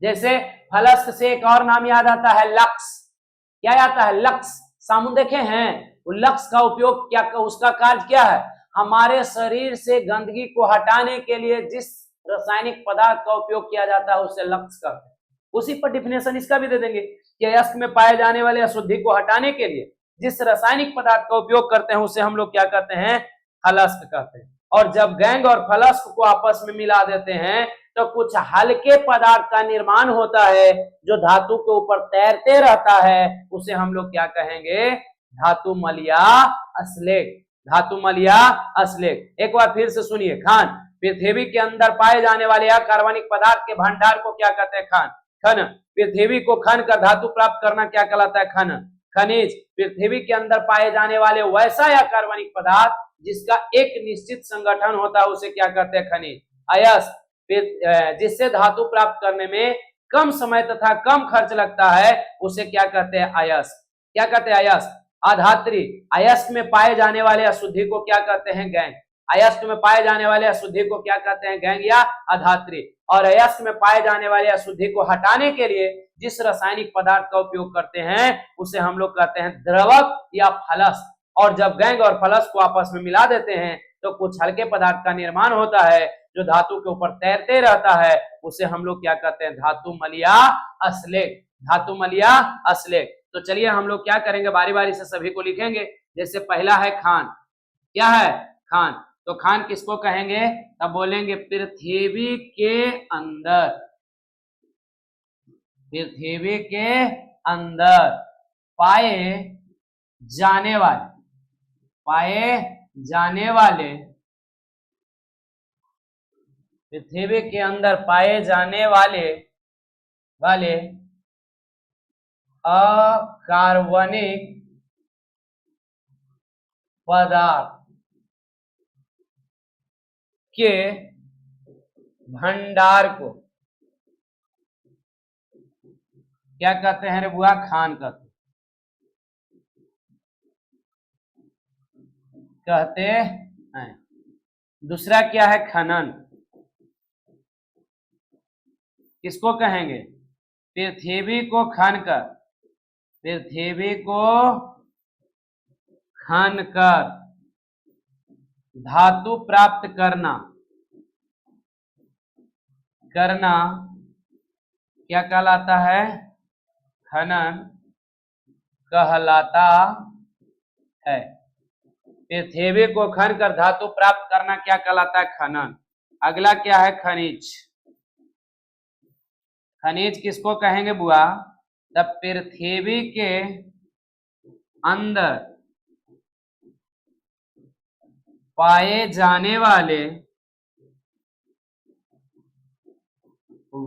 जैसे फलस्क से एक और नाम याद आता है, लक्स। क्या आता है? लक्स। साबुन देखे हैं? लक्स का उपयोग क्या, उसका कार्य क्या है? हमारे शरीर से गंदगी को हटाने के लिए जिस रासायनिक पदार्थ का उपयोग किया जाता है, उसे लक्स कहते हैं। उसी पर डिफिनेशन इसका भी दे देंगे कि अयस्क में पाए जाने वाले अशुद्धि को हटाने के लिए जिस रासायनिक पदार्थ का उपयोग करते हैं, उसे हम लोग क्या कहते हैं? फलस्क कहते हैं। और जब गैंग और फलस्क को आपस में मिला देते हैं, तो कुछ हल्के पदार्थ का निर्माण होता है जो धातु के ऊपर तैरते रहता है, उसे हम लोग क्या कहेंगे? धातुमल या अश्लेष। धातुमल या अश्लेष। एक बार फिर से सुनिए, खान। पृथ्वी के अंदर पाए जाने वाले अकार्बनिक पदार्थ के भंडार को क्या कहते हैं? खान। खनन। पृथ्वी को खन कर धातु प्राप्त करना क्या कहलाता है? खनन। खनिज। पृथ्वी के अंदर पाए जाने वाले वैसा अकार्बनिक पदार्थ जिसका एक निश्चित संगठन होता है, उसे क्या कहते हैं? खनिज। अयस्क। जिससे धातु प्राप्त करने में कम समय तथा कम खर्च लगता है, उसे क्या कहते हैं? अयस्क। क्या कहते हैं? अयस्क। अधात्री। अयस्क में पाए जाने वाले अशुद्धि को क्या कहते हैं? गैंग। अयस्क में पाए जाने वाले अशुद्धि को क्या कहते हैं? गैंग या अधात्री। और अयस्क में पाए जाने वाले अशुद्धि को हटाने के लिए जिस रासायनिक पदार्थ का उपयोग करते हैं उसे हम लोग कहते हैं द्रवक या फलस। और जब गैंग और फलस को आपस में मिला देते हैं तो कुछ हल्के पदार्थ का निर्माण होता है जो धातु के ऊपर तैरते रहता है, उसे हम लोग क्या कहते हैं? धातुमल या अश्लेष। धातुमल या अश्लेष। तो चलिए हम लोग क्या करेंगे, बारी बारी से सभी को लिखेंगे। जैसे पहला है खान। क्या है? खान। तो खान किसको कहेंगे? तब बोलेंगे पृथ्वी के अंदर, पृथ्वी के अंदर पाए जाने वाले, पाए जाने वाले, पृथ्वी के अंदर पाए जाने वाले अकार्बनिक पदार्थ के भंडार को क्या कहते हैं रे बुआ? खान कहते हैं। दूसरा क्या है? खनन। किसको कहेंगे? पृथ्वी को खनकर, पृथ्वी को खनकर धातु प्राप्त करना, करना क्या कहलाता है? खनन कहलाता है। पृथ्वी को खनकर धातु प्राप्त करना क्या कहलाता है? खनन। अगला क्या है? खनिज। खनिज किसको कहेंगे बुआ? तब पृथ्वी के अंदर पाए जाने वाले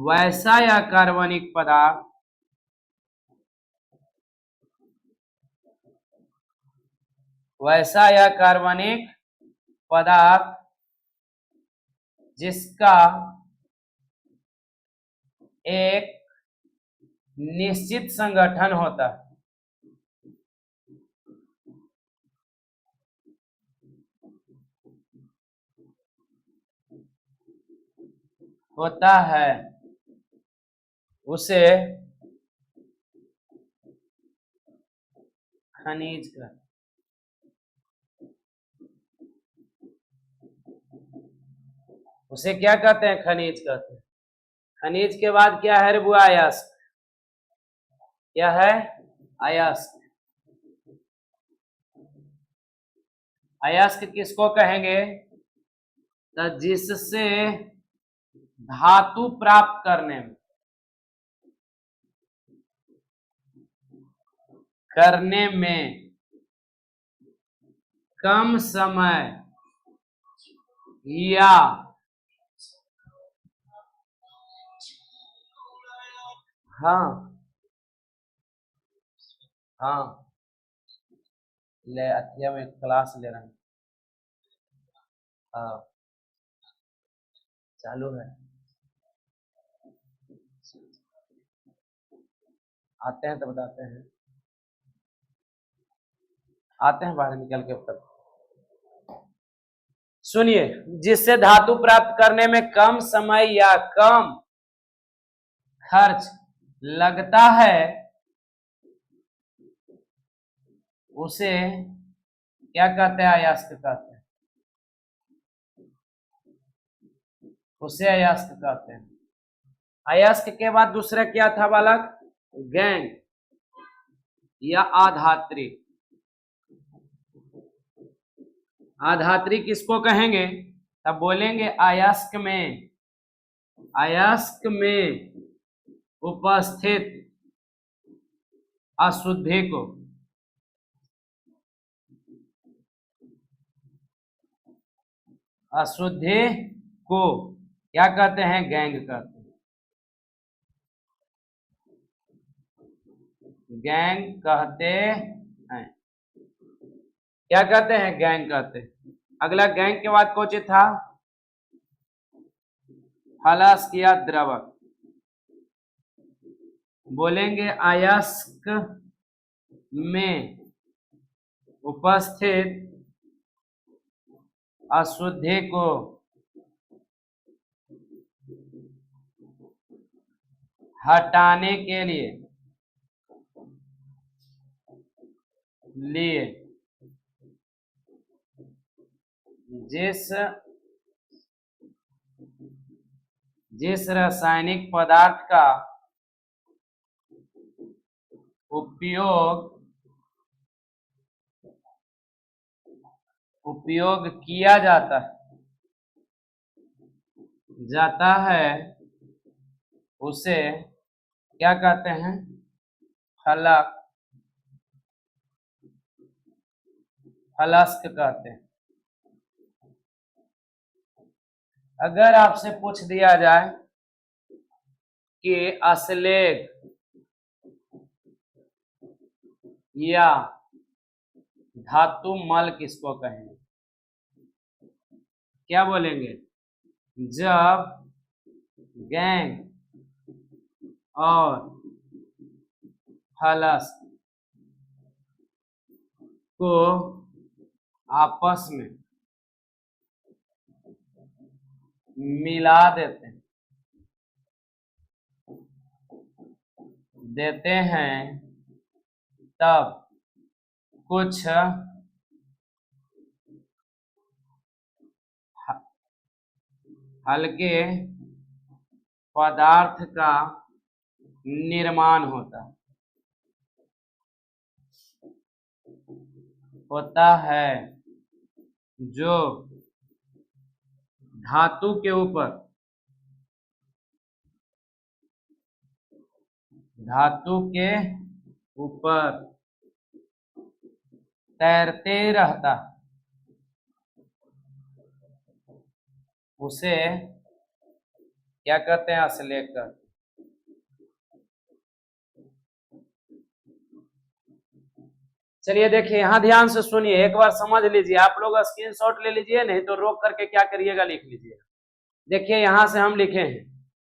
वैसा या कार्बनिक पदार्थ, वैसा या कार्बनिक पदार्थ जिसका एक निश्चित संगठन होता है, उसे खनिज का, उसे क्या कहते हैं? खनिज कहते हैं। खनिज के बाद क्या है रे बुआ? अयस्क। क्या है? अयस्क। अयस्क किसको कहेंगे? तो जिससे धातु प्राप्त करने में कम समय या हाँ ले अथिया में क्लास ले रहे हैं। हाँ चालू है। आते हैं तो बताते हैं, आते हैं बाहर निकल के। तब सुनिए, जिससे धातु प्राप्त करने में कम समय या कम खर्च लगता है उसे क्या कहते हैं? अयस्क कहते हैं। उसे अयस्क कहते हैं। अयस्क के बाद दूसरा क्या था बालक? गैंग या आधात्री। आधात्री किसको कहेंगे? तब बोलेंगे अयस्क में, अयस्क में उपस्थित अशुद्धि को, अशुद्धि को क्या कहते हैं? गैंग कहते हैं। गैंग कहते हैं। क्या कहते हैं? गैंग कहते हैं। अगला गैंग के बाद कौन था? फलस या द्रवक। बोलेंगे अयस्क में उपस्थित अशुद्धि को हटाने के लिए जिस रासायनिक पदार्थ का उपयोग किया जाता है उसे क्या कहते हैं? फलस्क कहते हैं। अगर आपसे पूछ दिया जाए कि अश्लेष या धातु मल किसको कहेंगे, क्या बोलेंगे? जब गैंग और फलस्क को आपस में मिला देते हैं तब कुछ हल्के पदार्थ का निर्माण होता है जो धातु के ऊपर तैरते रहता, उसे क्या कहते हैं? अश्लेष कहते हैं। चलिए देखिए, यहां ध्यान से सुनिए, एक बार समझ लीजिए। आप लोग स्क्रीनशॉट ले लीजिए, नहीं तो रोक करके क्या करिएगा, लिख लीजिए। देखिए यहां से हम लिखे हैं,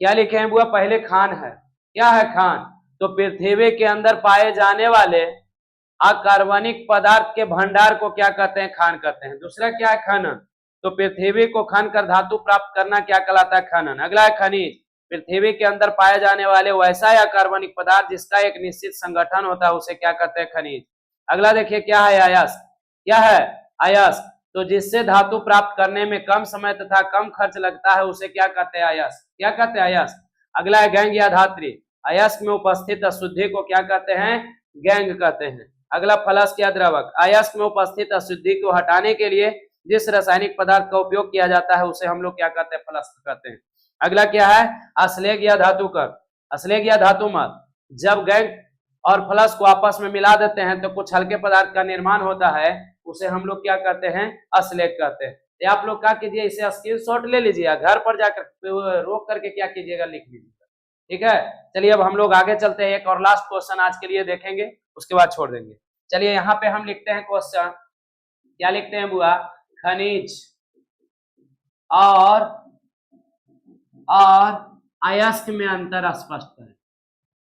क्या लिखे हैं बुआ? पहले खान है। क्या है खान? तो पृथ्वी के अंदर पाए जाने वाले अकार्बनिक पदार्थ के भंडार को क्या कहते हैं? खान कहते हैं। दूसरा क्या है? खनन। तो पृथ्वी को खन कर धातु प्राप्त करना क्या कहलाता है? खनन। अगला है खनिज। पृथ्वी के अंदर पाए जाने वाले वैसा अकार्बनिक पदार्थ जिसका एक निश्चित संगठन होता है, उसे क्या कहते हैं? खनिज। अगला देखिए क्या है? अयस्क। क्या है? अयस्क। तो जिससे धातु प्राप्त करने में कम समय तथा कम खर्च लगता है, उसे क्या कहते हैं? अयस्क। क्या कहते हैं? अयस्क। अगला है गैंग या धात्री। अयस्क में उपस्थित अशुद्धि को क्या कहते हैं? गैंग कहते हैं। अगला फलस्क या द्रवक। अयस्क में उपस्थित अशुद्धि को हटाने के लिए जिस रासायनिक पदार्थ का उपयोग किया जाता है, उसे हम लोग क्या कहते हैं? फलस्क कहते हैं। अगला क्या है? अश्लेष या धातुकर। अश्लेष या धातुमल। जब गैंग और फलस्क को आपस में मिला देते हैं तो कुछ हल्के पदार्थ का निर्माण होता है, उसे हम लोग क्या कहते हैं? अश्लेष कहते हैं। तो आप लोग क्या कीजिए, इसे स्क्रीनशॉट ले लीजिए, घर पर जाकर रोक करके क्या कीजिएगा, लिख लीजिएगा। ठीक है, चलिए अब हम लोग आगे चलते हैं। एक और लास्ट क्वेश्चन आज के लिए देखेंगे, उसके बाद छोड़ देंगे। चलिए यहाँ पे हम लिखते हैं क्वेश्चन, क्या लिखते हैं बुआ? खनिज और अयस्क में अंतर स्पष्ट करें।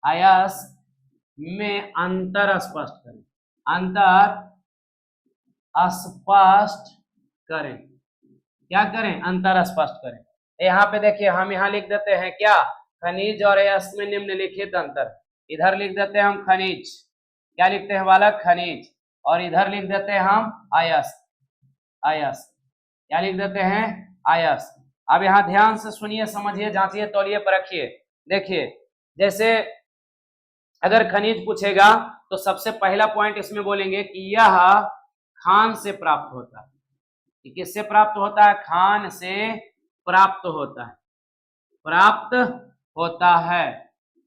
अयस्क में अंतर स्पष्ट करें। अंतर स्पष्ट करें। क्या करें? अंतर स्पष्ट करें। यहाँ पे देखिए, हम यहाँ लिख देते हैं क्या? खनिज और अयस्क में निम्नलिखित अंतर। इधर लिख देते हैं हम खनिज, क्या लिखते हैं वाला? खनिज। और इधर लिख देते हैं हम अयस्क। अयस्क क्या लिख देते हैं? अयस्क। अब यहाँ ध्यान से सुनिए, समझिए, जांचिए, तौलिए, परखिए। देखिए, जैसे अगर खनिज पूछेगा तो सबसे पहला पॉइंट इसमें बोलेंगे कि यह खान से प्राप्त होता है। कि किससे प्राप्त होता है? खान से प्राप्त होता है। प्राप्त होता है,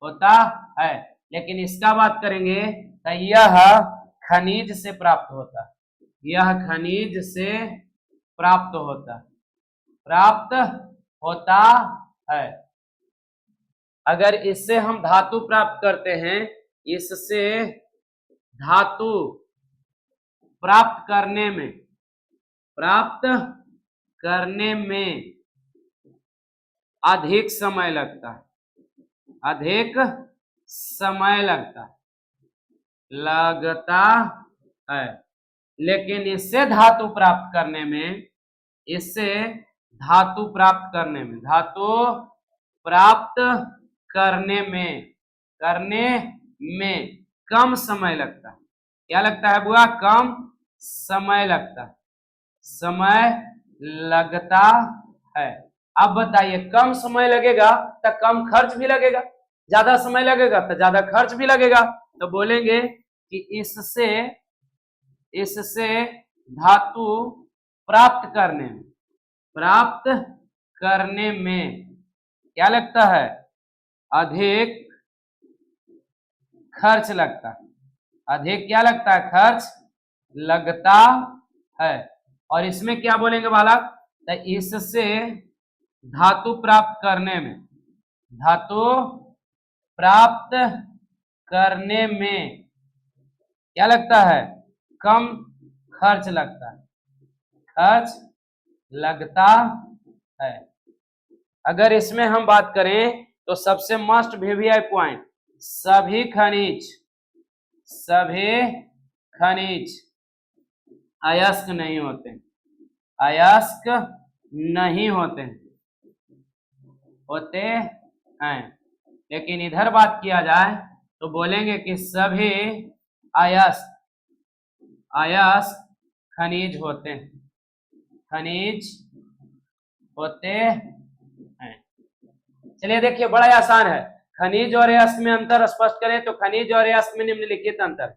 होता है। लेकिन इसका बात करेंगे तो यह खनिज से प्राप्त होता है। यह खनिज से प्राप्त होता है, प्राप्त होता है। अगर इससे हम धातु प्राप्त करते हैं, इससे धातु प्राप्त करने में अधिक समय लगता है, अधिक समय लगता है। लेकिन इससे धातु प्राप्त करने में इससे धातु प्राप्त करने में, धातु प्राप्त करने में कम समय लगता है। क्या लगता है बुआ? कम समय लगता है, समय लगता है। अब बताइए, कम समय लगेगा तो कम खर्च भी लगेगा, ज्यादा समय लगेगा तो ज्यादा खर्च भी लगेगा। तो बोलेंगे कि इससे धातु प्राप्त करने में क्या लगता है? अधिक खर्च लगता है। अधिक क्या लगता है? खर्च लगता है। और इसमें क्या बोलेंगे बालक? तो इससे धातु प्राप्त करने में क्या लगता है? कम खर्च लगता है। अगर इसमें हम बात करें तो सबसे मस्ट VVI पॉइंट, सभी खनिज अयस्क नहीं होते हैं। लेकिन इधर बात किया जाए तो बोलेंगे कि सभी अयस्क खनिज होते हैं। चलिए देखिए, बड़ा आसान है। खनिज और अयस्क में अंतर स्पष्ट करें तो खनिज और अयस्क में निम्नलिखित अंतर।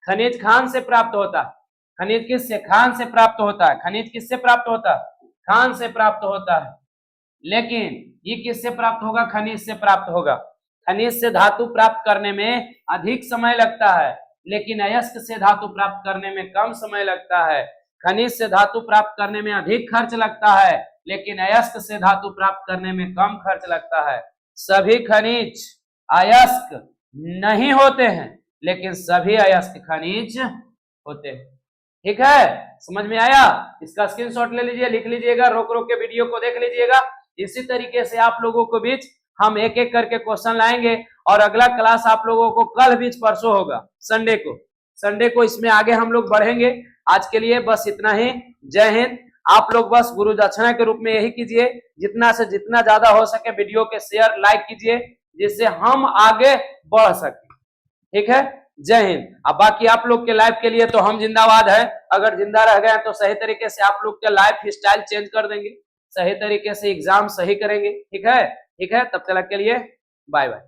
खनिज खान से प्राप्त होता है। खनिज किससे? खान से प्राप्त होता है। खनिज किससे प्राप्त होता है? खान से प्राप्त होता है। लेकिन ये किससे प्राप्त होगा? खनिज से प्राप्त होगा। खनिज से धातु प्राप्त करने में अधिक समय लगता है, लेकिन अयस्क से धातु प्राप्त करने में कम समय लगता है। खनिज से धातु प्राप्त करने में अधिक खर्च लगता है, लेकिन अयस्क से धातु प्राप्त करने में कम खर्च लगता है। सभी खनिज अयस्क नहीं होते हैं, लेकिन सभी अयस्क खनिज होते हैं। ठीक है, समझ में आया? इसका स्क्रीनशॉट ले लीजिए, लिख लीजिएगा, रोक रोक के वीडियो को देख लीजिएगा। इसी तरीके से आप लोगों को बीच हम एक एक करके क्वेश्चन लाएंगे और अगला क्लास आप लोगों को कल बीच परसों होगा, संडे को इसमें आगे हम लोग बढ़ेंगे। आज के लिए बस इतना ही। जय हिंद। आप लोग बस गुरु दक्षिणा के रूप में यही कीजिए, जितना से जितना ज्यादा हो सके वीडियो के शेयर लाइक कीजिए, जिससे हम आगे बढ़ सके। ठीक है, जय हिंद। अब बाकी आप लोग के लाइफ के लिए तो हम जिंदाबाद है। अगर जिंदा रह गए तो सही तरीके से आप लोग के लाइफ स्टाइल चेंज कर देंगे, सही तरीके से एग्जाम सही करेंगे। ठीक है, तब तक के लिए बाय बाय।